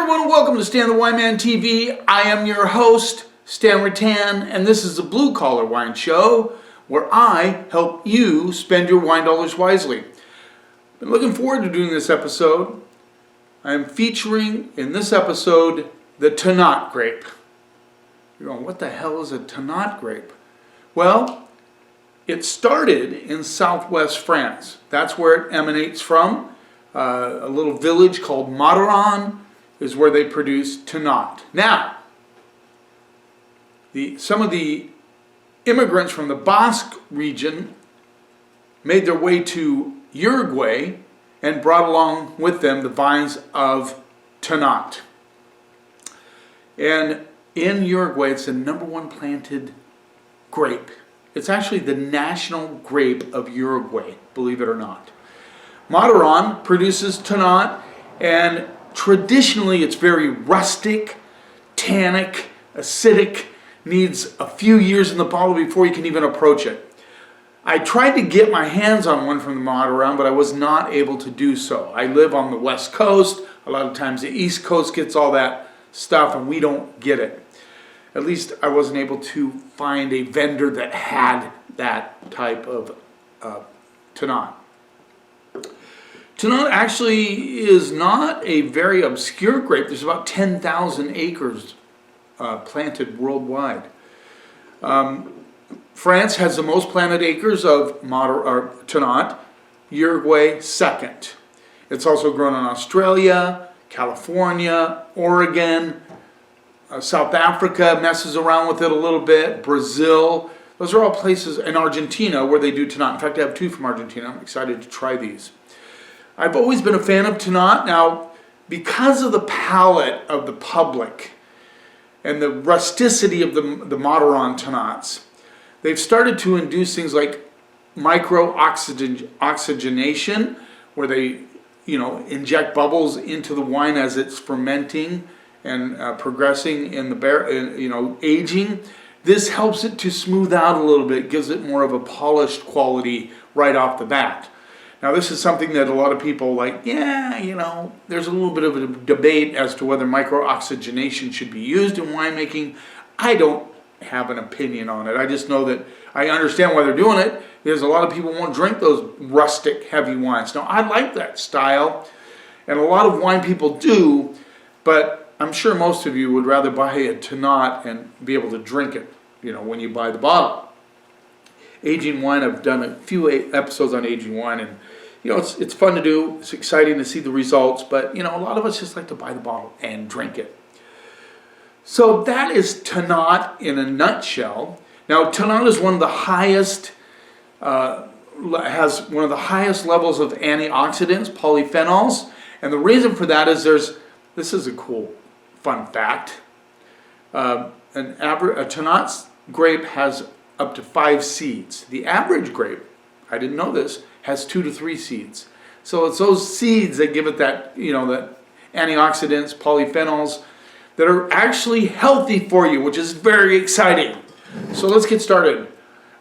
everyone, welcome to Stan the Wine Man TV. I am your host, Stan Rattan, and this is the Blue Collar Wine Show, where I help you spend your wine dollars wisely. Been looking forward to doing this episode. I am featuring, in this episode, the Tannat grape. You're going, what the hell is a Tannat grape? Well, it started in southwest France. That's where it emanates from. A little village called Mataron is where they produce Tannat. Now, some of the immigrants from the Basque region made their way to Uruguay and brought along with them the vines of Tannat. And in Uruguay, it's the #1 planted grape. It's actually the national grape of Uruguay, believe it or not. Mataron produces Tannat, and traditionally it's very rustic, tannic, acidic, needs a few years in the bottle before you can even approach it. I tried to get my hands on one from the Mataron, but I was not able to do so. I live on the West Coast. A lot of times the East Coast gets all that stuff and we don't get it. At least I wasn't able to find a vendor that had that type of Tannat. Tannat actually is not a very obscure grape. There's about 10,000 acres planted worldwide. France has the most planted acres of Tannat, Uruguay second. It's also grown in Australia, California, Oregon, South Africa messes around with it a little bit, Brazil. Those are all places, in Argentina, where they do Tannat. In fact, I have 2 from Argentina. I'm excited to try these. I've always been a fan of Tannat. Now, because of the palate of the public and the rusticity of the Mataron Tannats, they've started to induce things like micro-oxygenation, where they, inject bubbles into the wine as it's fermenting and progressing in the aging. This helps it to smooth out a little bit, gives it more of a polished quality right off the bat. Now, this is something that a lot of people like, there's a little bit of a debate as to whether micro-oxygenation should be used in winemaking. I don't have an opinion on it. I just know that I understand why they're doing it, because a lot of people won't drink those rustic, heavy wines. Now, I like that style, and a lot of wine people do, but I'm sure most of you would rather buy a Tannat and be able to drink it, when you buy the bottle. Aging wine, I've done a few episodes on aging wine, and it's fun to do. It's exciting to see the results, but a lot of us just like to buy the bottle and drink it. So that is Tannat in a nutshell. Now, Tannat is one of the highest, has one of the highest levels of antioxidants, polyphenols, and the reason for that is this is a cool, fun fact. A Tannat grape has up to 5 seeds. The average grape, I didn't know this, has 2 to 3 seeds. So it's those seeds that give it that, that antioxidants, polyphenols, that are actually healthy for you, which is very exciting. So let's get started.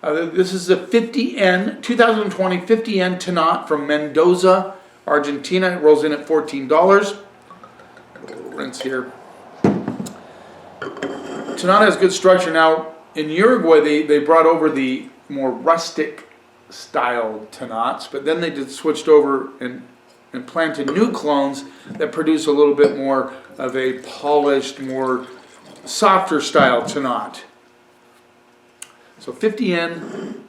This is a 2020 50N Tannat from Mendoza, Argentina. It rolls in at $14. Rinse here. Tannat has good structure. Now, in Uruguay, they brought over the more rustic style Tannats, but then they switched over and planted new clones that produce a little bit more of a polished, more softer style Tannat. So 50N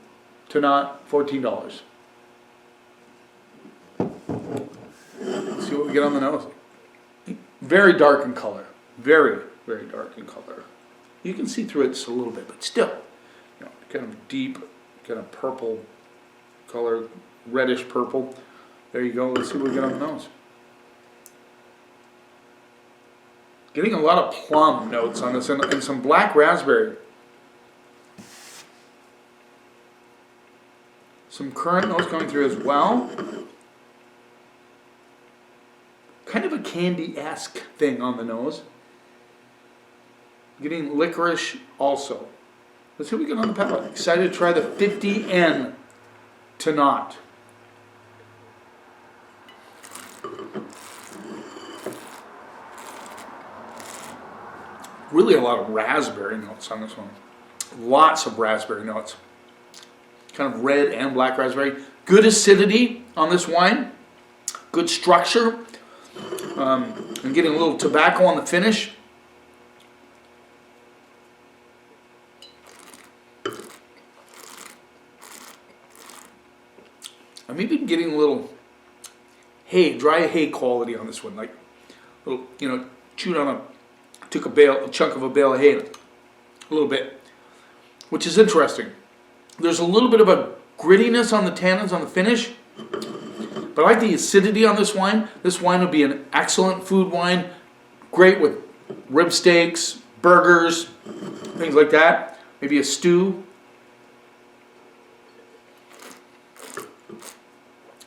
Tannat, $14. Let's see what we get on the nose. Very dark in color. Very, very dark in color. You can see through it just a little bit, but still, kind of deep, kind of purple color, reddish purple. There you go. Let's see what we get on the nose. Getting a lot of plum notes on this, and some black raspberry. Some currant notes going through as well. Kind of a candy-esque thing on the nose. Getting licorice also. Let's see what we get on the palate. Excited to try the 50N Tannat. Really a lot of raspberry notes on this one. Lots of raspberry notes. Kind of red and black raspberry. Good acidity on this wine. Good structure. I'm getting a little tobacco on the finish. I'm even getting a little hay, dry hay quality on this one. Like, little, chewed on took a chunk of a bale of hay, a little bit, which is interesting. There's a little bit of a grittiness on the tannins on the finish, but I like the acidity on this wine. This wine would be an excellent food wine, great with rib steaks, burgers, things like that. Maybe a stew.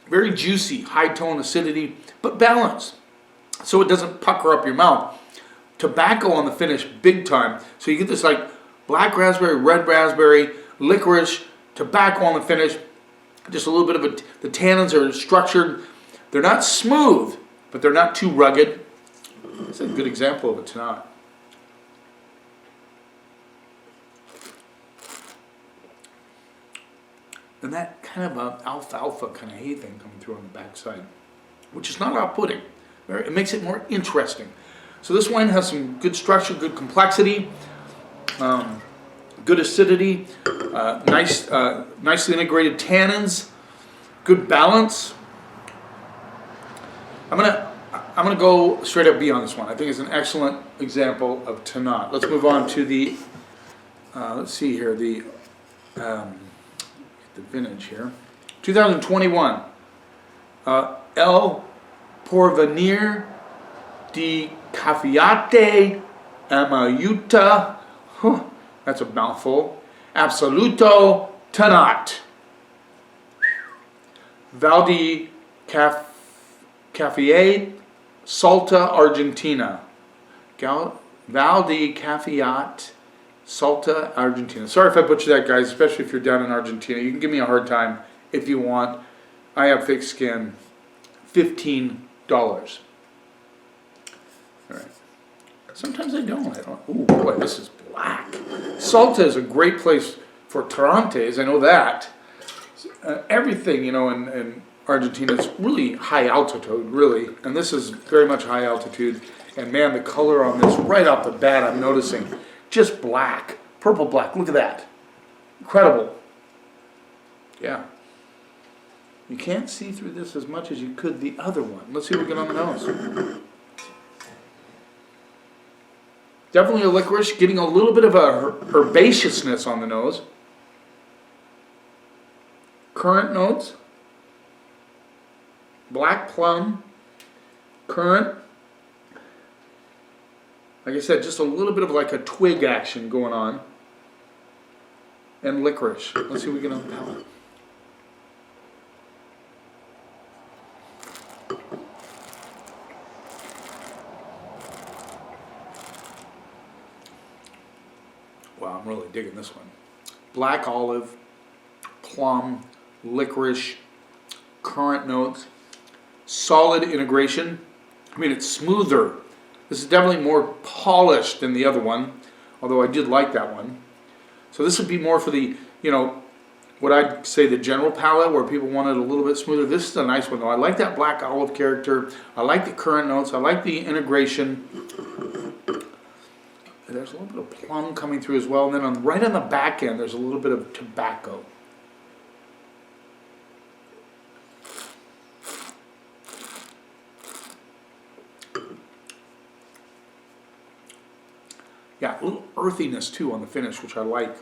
Very juicy, high tone acidity, but balanced, so it doesn't pucker up your mouth. Tobacco on the finish, big time. So you get this like black raspberry, red raspberry, licorice, tobacco on the finish. Just a little bit of the tannins are structured. They're not smooth, but they're not too rugged. It's a good example of a Tannat. And that kind of alfalfa kind of hay thing coming through on the backside, which is not off-putting. It makes it more interesting. So this wine has some good structure, good complexity, good acidity, nicely integrated tannins, good balance. I'm gonna go straight up B on this one. I think it's an excellent example of Tannat. Let's move on to the let's see here, the vintage here, 2021, El Porvenir di Caffiate Amayuta, that's a mouthful, Absoluto Tannat, Val di Caffiate, Salta, Argentina. Val di Caffiate, Salta, Argentina. Sorry if I butchered that, guys, especially if you're down in Argentina. You can give me a hard time if you want. I have thick skin. $15. All right. Sometimes I don't. Ooh, boy, this is black. Salta is a great place for Torrontés. I know that. Everything, in Argentina, it's really high altitude, really. And this is very much high altitude. And man, the color on this, right off the bat, I'm noticing. Just black, purple black, look at that. Incredible. Yeah. You can't see through this as much as you could the other one. Let's see what we get on the nose. Definitely a licorice, getting a little bit of a herbaceousness on the nose. Currant notes. Black plum, currant. Like I said, just a little bit of like a twig action going on. And licorice. Let's see what we get on the palate. Wow, I'm really digging this one. Black olive, plum, licorice, currant notes, solid integration. I mean, it's smoother. This is definitely more polished than the other one, although I did like that one. So this would be more for the, what I'd say the general palate, where people want it a little bit smoother. This is a nice one, though. I like that black olive character. I like the currant notes. I like the integration. There's a little bit of plum coming through as well. And then right on the back end, there's a little bit of tobacco. Yeah, a little earthiness too on the finish, which I like.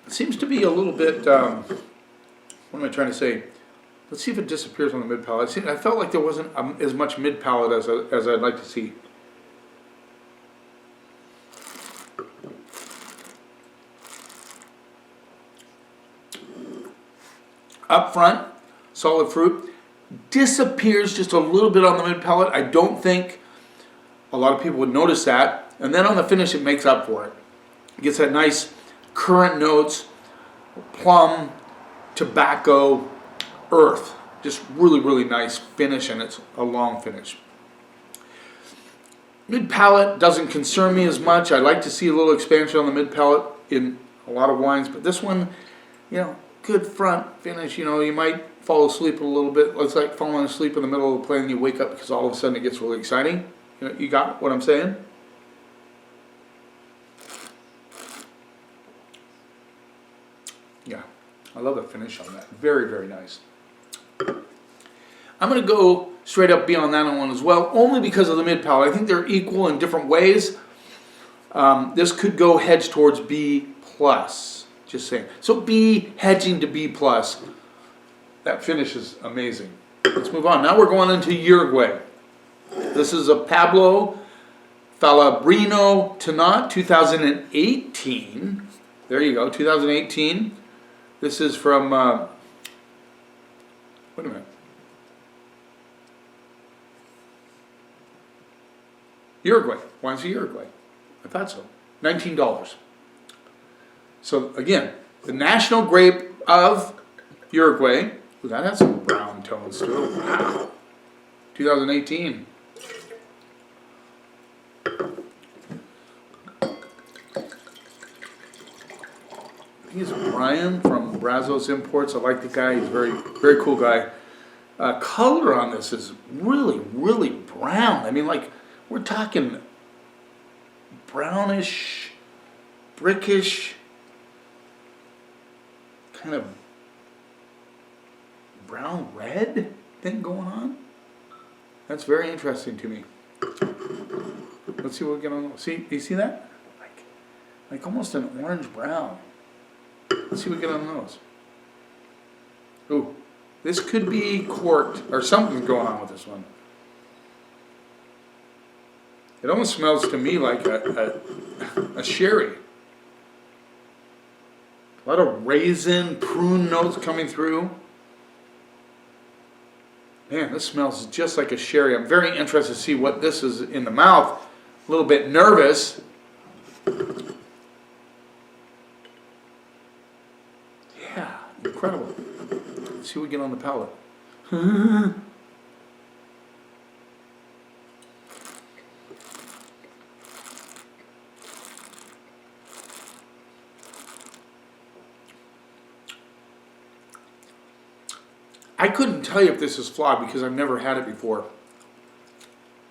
It seems to be a little bit, what am I trying to say? Let's see if it disappears on the mid-palate. I felt like there wasn't as much mid-palate as I'd like to see. Up front, solid fruit. Disappears just a little bit on the mid-palate. I don't think a lot of people would notice that. And then on the finish, it makes up for it. It gets that nice currant notes, plum, tobacco, earth. Just really, really nice finish, and it's a long finish. Mid-palate doesn't concern me as much. I like to see a little expansion on the mid-palate in a lot of wines, but this one, you know, good front finish. You know, you might fall asleep a little bit. It's like falling asleep in the middle of the play and you wake up because all of a sudden it gets really exciting. You know, you got what I'm saying? Yeah, I love the finish on that. Very, very nice. I'm going to go straight up B on that one as well, only because of the mid-palate. I think they're equal in different ways. This could go hedge towards B+. Just saying. So B hedging to B+. That finish is amazing. Let's move on. Now we're going into Uruguay. This is a Pablo Falabrino Tannat 2018. There you go, 2018. This is from, wait a minute. Uruguay. Wines of Uruguay. I thought so. $19. So again, the national grape of Uruguay. Ooh, that has some brown tones to it. Wow. 2018. He's Brian from Brazos Imports. I like the guy. He's a very, very cool guy. Color on this is really, really brown. I mean, like, we're talking brownish, brickish, kind of brown red thing going on. That's very interesting to me. Let's see what we get on. See, do you see that? Like almost an orange brown. Let's see what we get on those. Ooh, this could be corked or something's going on with this one. It almost smells to me like a sherry. A lot of raisin, prune notes coming through. Man, this smells just like a sherry. I'm very interested to see what this is in the mouth. A little bit nervous. Yeah, incredible. Let's see what we get on the palate. I couldn't tell you if this is flawed because I've never had it before.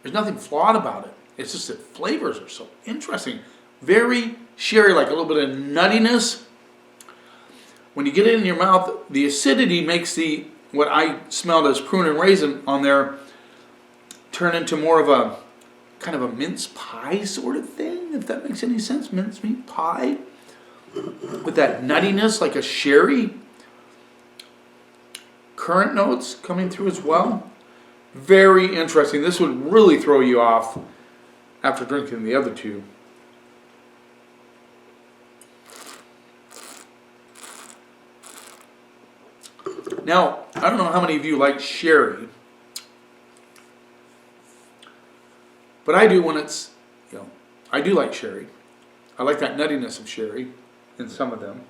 There's nothing flawed about it. It's just that flavors are so interesting. Very sherry-like, a little bit of nuttiness. When you get it in your mouth, the acidity makes the, what I smelled as prune and raisin on there, turn into more of a, kind of a mince pie sort of thing, if that makes any sense. Mincemeat pie. With that nuttiness, like a sherry. Currant notes coming through as well. Very interesting. This would really throw you off after drinking the other two. Now, I don't know how many of you like sherry, but I do when it's, you know, I do like sherry. I like that nuttiness of sherry in some of them.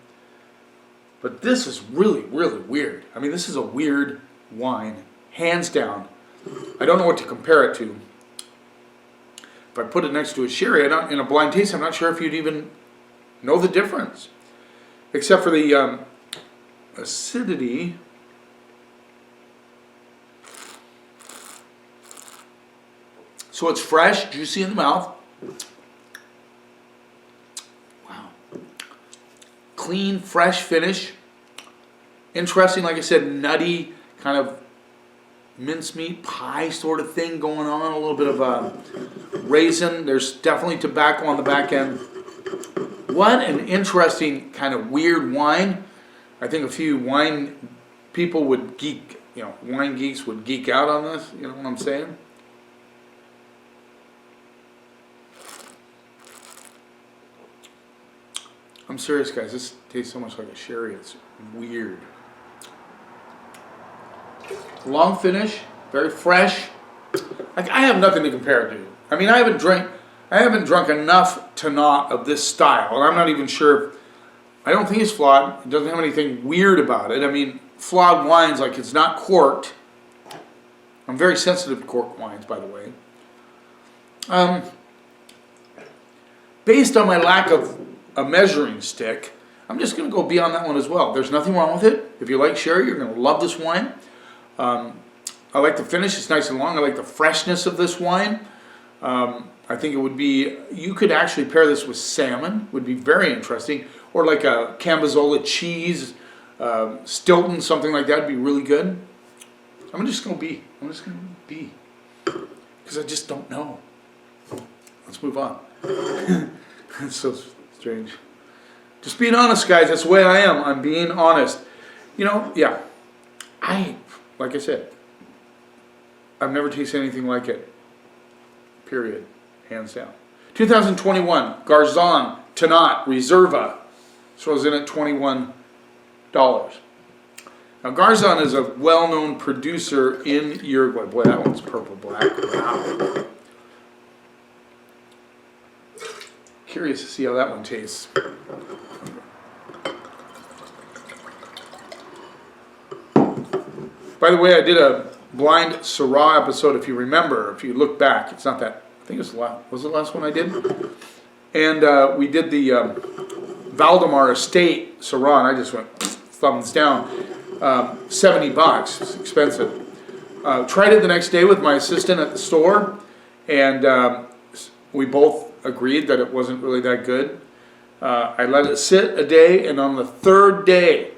But this is really, really weird. I mean, this is a weird wine, hands down. I don't know what to compare it to. If I put it next to a sherry, in a blind taste, I'm not sure if you'd even know the difference. Except for the acidity. So it's fresh, juicy in the mouth. Clean, fresh finish. Interesting, like I said, nutty, kind of mincemeat pie sort of thing going on. A little bit of a raisin. There's definitely tobacco on the back end. What an interesting kind of weird wine. I think a few wine people would geek, you know, wine geeks would geek out on this. You know what I'm saying? I'm serious, guys. This tastes so much like a sherry. It's weird. Long finish, very fresh. Like, I have nothing to compare it to. I mean, I haven't drunk enough Tannat of this style, and I'm not even sure. I don't think it's flawed. It doesn't have anything weird about it. I mean, flawed wines, like it's not corked. I'm very sensitive to corked wines, by the way. based on my lack of a measuring stick, I'm just going to go beyond that one as well. There's nothing wrong with it. If you like sherry, you're going to love this wine. I like the finish. It's nice and long. I like the freshness of this wine. I think it would be, you could actually pair this with salmon, would be very interesting. Or like a Cambozola cheese, Stilton, something like that would be really good. I'm just going to be. Because I just don't know. Let's move on. It's so strange. Just being honest, guys. That's the way I am. I'm being honest. You know, yeah. Like I said, I've never tasted anything like it. Period. Hands down. 2021, Garzon, Tannat, Reserva. This was in at $21. Now, Garzon is a well-known producer in Uruguay. Boy, that one's purple black. Wow. Curious to see how that one tastes. By the way, I did a blind Syrah episode, if you remember, if you look back. It's not that, I think it's the last, was it the last one I did? And we did the Valdemar Estate Syrah, and I just went thumbs down. $70, it's expensive. Tried it the next day with my assistant at the store, and we both agreed that it wasn't really that good. I let it sit a day, and on the third day,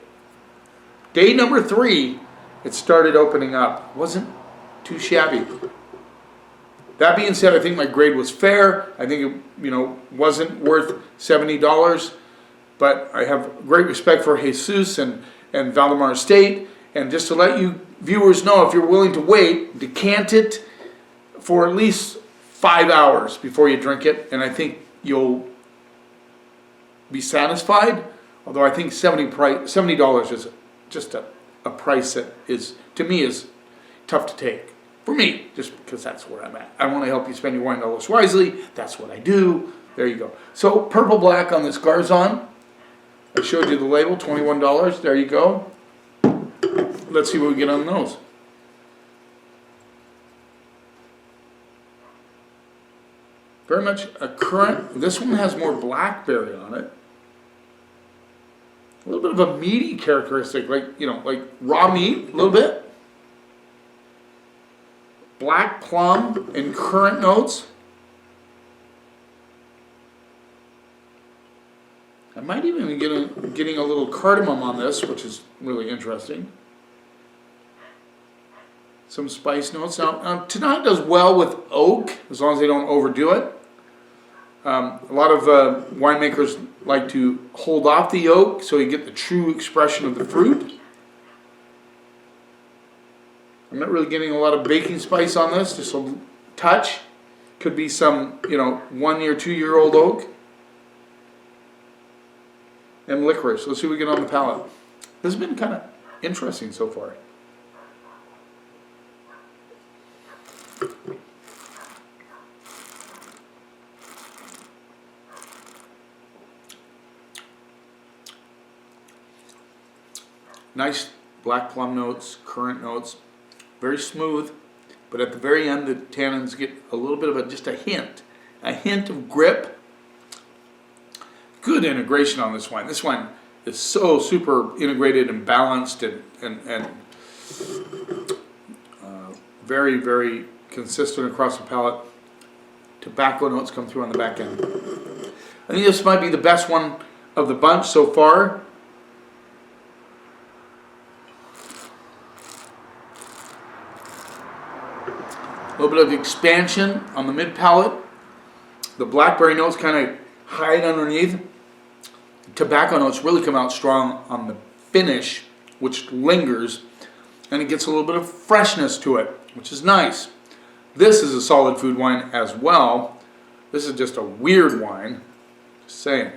day number 3, it started opening up. It wasn't too shabby. That being said, I think my grade was fair. I think it, wasn't worth $70, but I have great respect for Jesus and Valdemar Estate. And just to let you viewers know, if you're willing to wait, decant it for at least 5 hours before you drink it, and I think you'll be satisfied. Although I think $70 is just a price that is, to me, is tough to take. For me, just because that's where I'm at. I want to help you spend your wine dollars wisely. That's what I do. There you go. So purple black on this Garzon. I showed you the label, $21. There you go. Let's see what we get on those. Very much a currant. This one has more blackberry on it. A little bit of a meaty characteristic, like raw meat, a little bit. Black plum and currant notes. I might even be getting a little cardamom on this, which is really interesting. Some spice notes. Now Tannat does well with oak, as long as they don't overdo it. A lot of winemakers like to hold off the oak so you get the true expression of the fruit. I'm not really getting a lot of baking spice on this, just a touch. Could be some, 1 year, 2 year old oak. And licorice. Let's see what we get on the palate. This has been kind of interesting so far. Nice black plum notes, currant notes, very smooth, but at the very end the tannins get a little bit of just a hint of grip. Good integration on this wine. This wine is so super integrated and balanced and very, very consistent across the palate. Tobacco notes come through on the back end. I think this might be the best one of the bunch so far. A little bit of expansion on the mid palate. The blackberry notes kind of hide underneath. Tobacco notes really come out strong on the finish, which lingers, and it gets a little bit of freshness to it, which is nice. This is a solid food wine as well. This is just a weird wine. Just saying.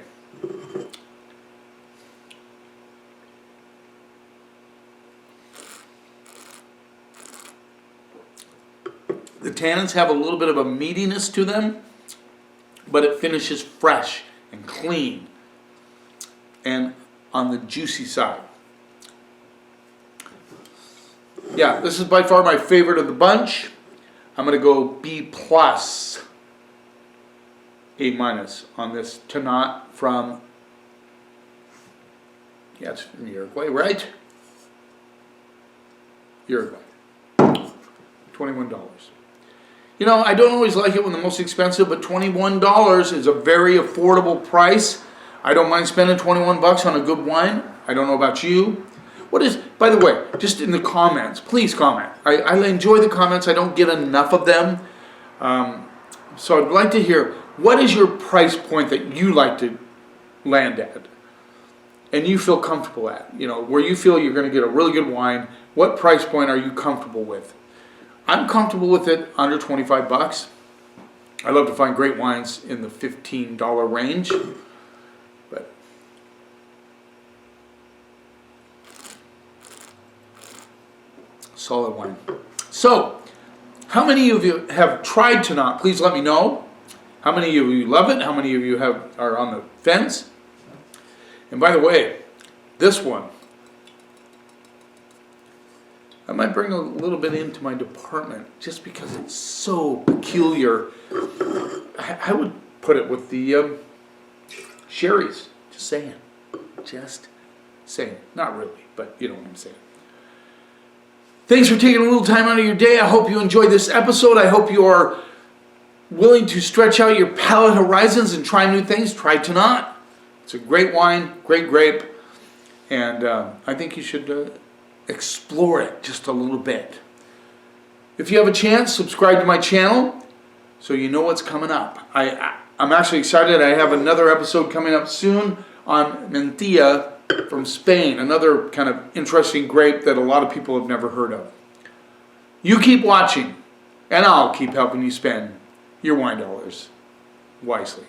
The tannins have a little bit of a meatiness to them, but it finishes fresh and clean and on the juicy side. Yeah, this is by far my favorite of the bunch. I'm going to go B+. A- on this Tannat from, yeah, it's from Uruguay, right? Uruguay. $21. You know, I don't always like it when the most expensive, but $21 is a very affordable price. I don't mind spending 21 bucks on a good wine. I don't know about you. What is, by the way, just in the comments, please comment. I enjoy the comments. I don't get enough of them. So I'd like to hear, what is your price point that you like to land at and you feel comfortable at? You know, where you feel you're going to get a really good wine. What price point are you comfortable with? I'm comfortable with it under 25 bucks. I love to find great wines in the $15 range. But solid wine. So, how many of you have tried Tannat? Please let me know. How many of you love it? How many of you are on the fence? And by the way, this one, I might bring a little bit into my department just because it's so peculiar. I would put it with the sherries. Just saying. Just saying. Not really, but you know what I'm saying. Thanks for taking a little time out of your day. I hope you enjoyed this episode. I hope you are willing to stretch out your palate horizons and try new things. Try Tannat. It's a great wine, great grape, and I think you should explore it just a little bit. If you have a chance, subscribe to my channel so you know what's coming up. I'm actually excited. I have another episode coming up soon on Mentilla from Spain, another kind of interesting grape that a lot of people have never heard of. You keep watching, and I'll keep helping you spend your wine dollars wisely.